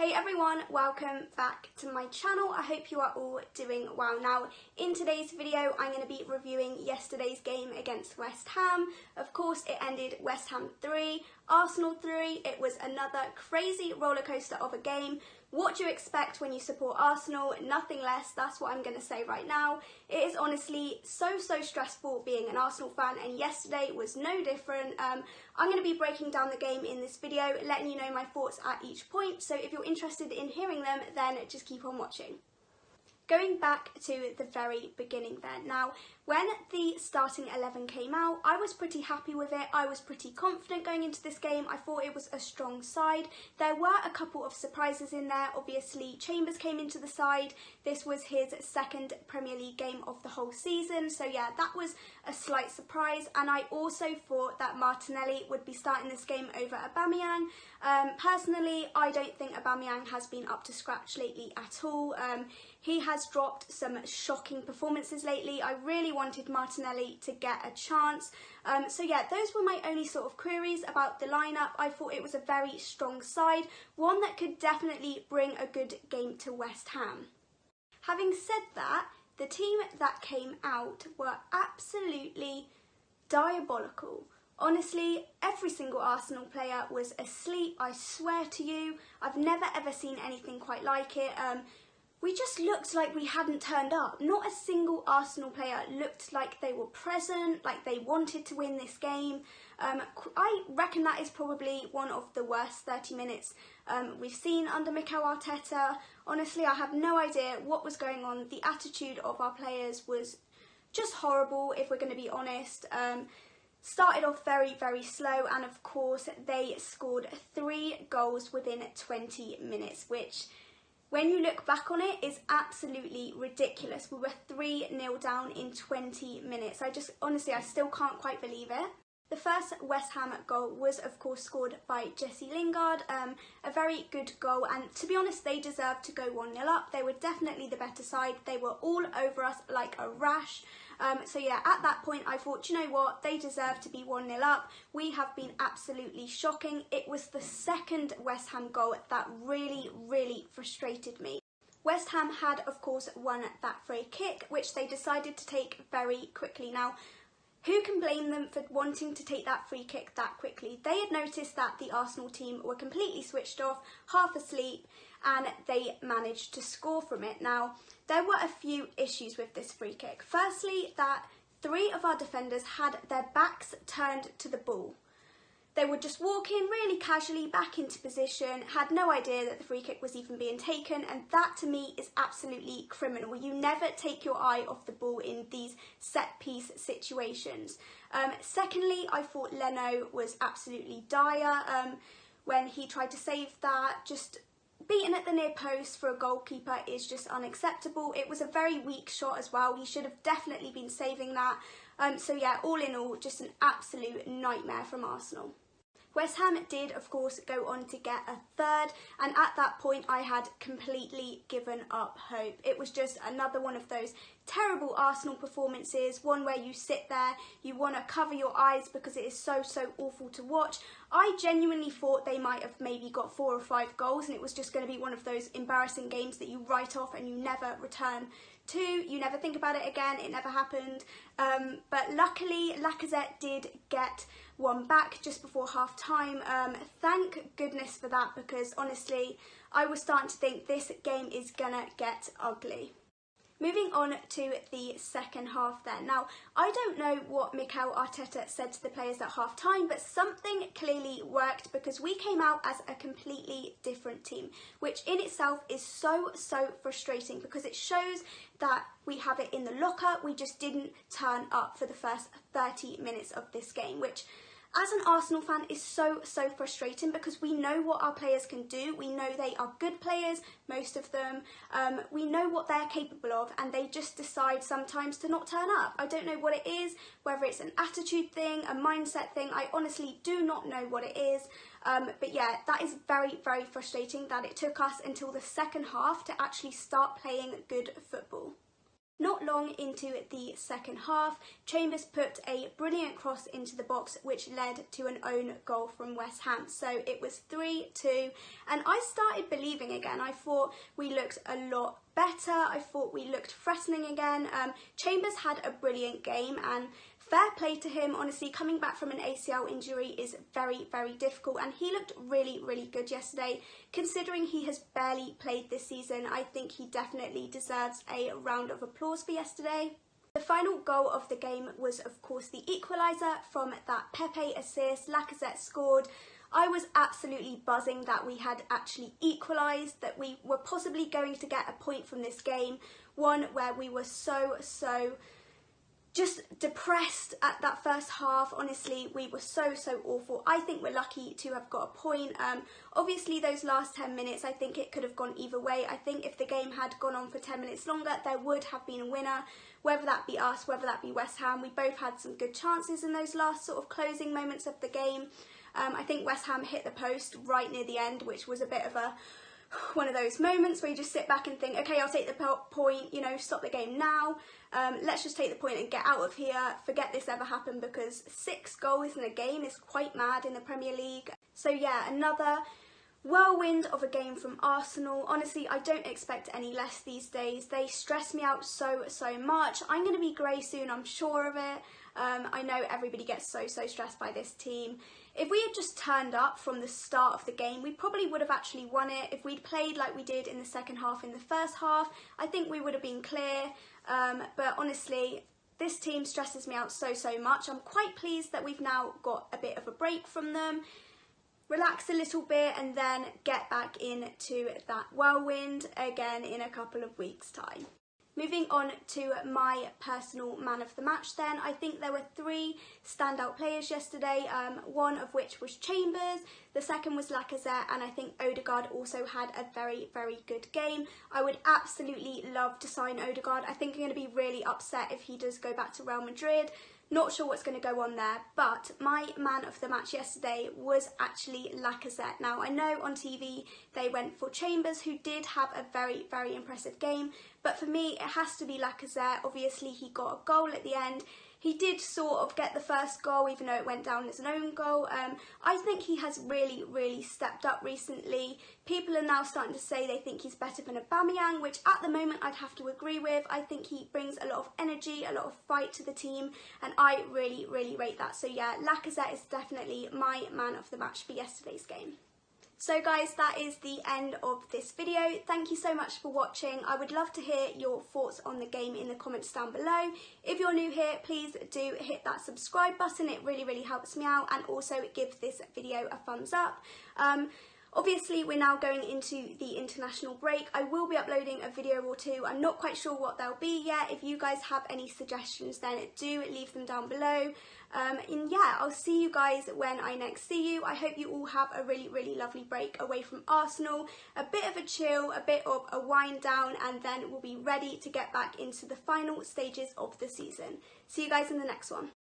Hey everyone, welcome back to my channel. I hope you are all doing well. Now, in today's video, I'm going to be reviewing yesterday's game against West Ham. Of course, it ended West Ham 3, Arsenal 3. It was another crazy roller coaster of a game. What do you expect when you support Arsenal? Nothing less, that's what I'm going to say right now. It is honestly so stressful being an Arsenal fan, and yesterday was no different. I'm going to be breaking down the game in this video, letting you know my thoughts at each point, so if you're interested in hearing them, then just keep on watching. Going back to the very beginning then. Now, when the starting 11 came out, I was pretty happy with it. I was pretty confident going into this game. I thought it was a strong side. There were a couple of surprises in there. Obviously, Chambers came into the side. This was his second Premier League game of the whole season. So yeah, that was a slight surprise. And I also thought that Martinelli would be starting this game over Aubameyang. Personally, I don't think Aubameyang has been up to scratch lately at all. He has dropped some shocking performances lately. I really wanted Martinelli to get a chance. So yeah, those were my only sort of queries about the lineup. I thought it was a very strong side, one that could definitely bring a good game to West Ham. Having said that, the team that came out were absolutely diabolical. Honestly, every single Arsenal player was asleep, I swear to you. I've never ever seen anything quite like it. We just looked like we hadn't turned up. Not a single Arsenal player looked like they were present, like they wanted to win this game. I reckon that is probably one of the worst 30 minutes we've seen under Mikel Arteta. Honestly, I have no idea what was going on. The attitude of our players was just horrible, if we're going to be honest. Started off very slow, and of course they scored 3 goals within 20 minutes, which, when you look back on it, is absolutely ridiculous. We were 3-0 down in 20 minutes. I still can't quite believe it. The first West Ham goal was, of course, scored by Jesse Lingard. A very good goal, and to be honest, they deserved to go 1-0 up. They were definitely the better side. They were all over us like a rash. So yeah, at that point I thought, you know what, they deserve to be 1-0 up. We have been absolutely shocking. It was the second West Ham goal that really frustrated me. West Ham had, of course, won that free kick, which they decided to take very quickly. Now, who can blame them for wanting to take that free kick that quickly? They had noticed that the Arsenal team were completely switched off, half asleep, and they managed to score from it. Now, there were a few issues with this free kick. Firstly, that 3 of our defenders had their backs turned to the ball. They were just walking really casually back into position, had no idea that the free kick was even being taken, and that to me is absolutely criminal. You never take your eye off the ball in these set-piece situations. Secondly, I thought Leno was absolutely dire when he tried to save that. Just beaten at the near post for a goalkeeper is just unacceptable. It was a very weak shot as well. He should have definitely been saving that. So yeah, all in all, just an absolute nightmare from Arsenal. West Ham did, of course, go on to get a third, and at that point I had completely given up hope. It was just another one of those terrible Arsenal performances, one where you sit there, you want to cover your eyes because it is so awful to watch. I genuinely thought they might have maybe got 4 or 5 goals, and it was just going to be one of those embarrassing games that you write off and you never return to. You never think about it again. It never happened. But luckily, Lacazette did get one back just before half time. Thank goodness for that, because honestly, I was starting to think this game is gonna get ugly. Moving on to the second half then. Now, I don't know what Mikel Arteta said to the players at half time, but something clearly worked, because we came out as a completely different team, which in itself is so frustrating, because it shows that we have it in the locker. We just didn't turn up for the first 30 minutes of this game, which, as an Arsenal fan, is so frustrating, because we know what our players can do. We know they are good players, most of them. We know what they're capable of, and they just decide sometimes to not turn up. I don't know what it is, whether it's an attitude thing, a mindset thing. I honestly do not know what it is. But yeah, that is very frustrating that it took us until the second half to actually start playing good football. Not long into the second half, Chambers put a brilliant cross into the box which led to an own goal from West Ham. So it was 3-2 and I started believing again. I thought we looked a lot better. I thought we looked threatening again. Chambers had a brilliant game and fair play to him. Honestly, coming back from an ACL injury is very, very difficult and he looked really, really good yesterday. Considering he has barely played this season, I think he definitely deserves a round of applause for yesterday. The final goal of the game was of course the equaliser from that Pepe assist. Lacazette scored. I was absolutely buzzing that we had actually equalised, that we were possibly going to get a point from this game, one where we were so just depressed at that first half. Honestly, we were so awful. I think we're lucky to have got a point. Obviously those last 10 minutes, I think it could have gone either way. I think if the game had gone on for 10 minutes longer, there would have been a winner, whether that be us, whether that be West Ham. We both had some good chances in those last sort of closing moments of the game. I think West Ham hit the post right near the end, which was a bit of one of those moments where you just sit back and think, okay, I'll take the point, you know, stop the game now. Let's just take the point and get out of here. Forget this ever happened, because 6 goals in a game is quite mad in the Premier League. So yeah, another whirlwind of a game from Arsenal. Honestly, I don't expect any less these days. They stress me out so much. I'm going to be grey soon, I'm sure of it. I know everybody gets so stressed by this team. If we had just turned up from the start of the game, we probably would have actually won it. If we'd played like we did in the second half in the first half, I think we would have been clear. But honestly, this team stresses me out so much. I'm quite pleased that we've now got a bit of a break from them. Relax a little bit and then get back into that whirlwind again in a couple of weeks' time. Moving on to my personal man of the match then, I think there were 3 standout players yesterday, one of which was Chambers, the second was Lacazette, and I think Odegaard also had a very good game. I would absolutely love to sign Odegaard. I think I'm going to be really upset if he does go back to Real Madrid. Not sure what's going to go on there, but my man of the match yesterday was actually Lacazette. Now, I know on TV they went for Chambers, who did have a very impressive game, but for me it has to be Lacazette. Obviously he got a goal at the end. He did sort of get the first goal, even though it went down as an own goal. I think he has really stepped up recently. People are now starting to say they think he's better than Aubameyang, which at the moment I'd have to agree with. I think he brings a lot of energy, a lot of fight to the team, and I really rate that. So yeah, Lacazette is definitely my man of the match for yesterday's game. So guys, that is the end of this video. Thank you so much for watching. I would love to hear your thoughts on the game in the comments down below. If you're new here, please do hit that subscribe button. It really helps me out, and also give this video a thumbs up. Obviously, we're now going into the international break. I will be uploading a video or 2. I'm not quite sure what they'll be yet. If you guys have any suggestions, then do leave them down below. And yeah, I'll see you guys when I next see you. I hope you all have a really lovely break away from Arsenal. A bit of a chill, a bit of a wind down, and then we'll be ready to get back into the final stages of the season. See you guys in the next one.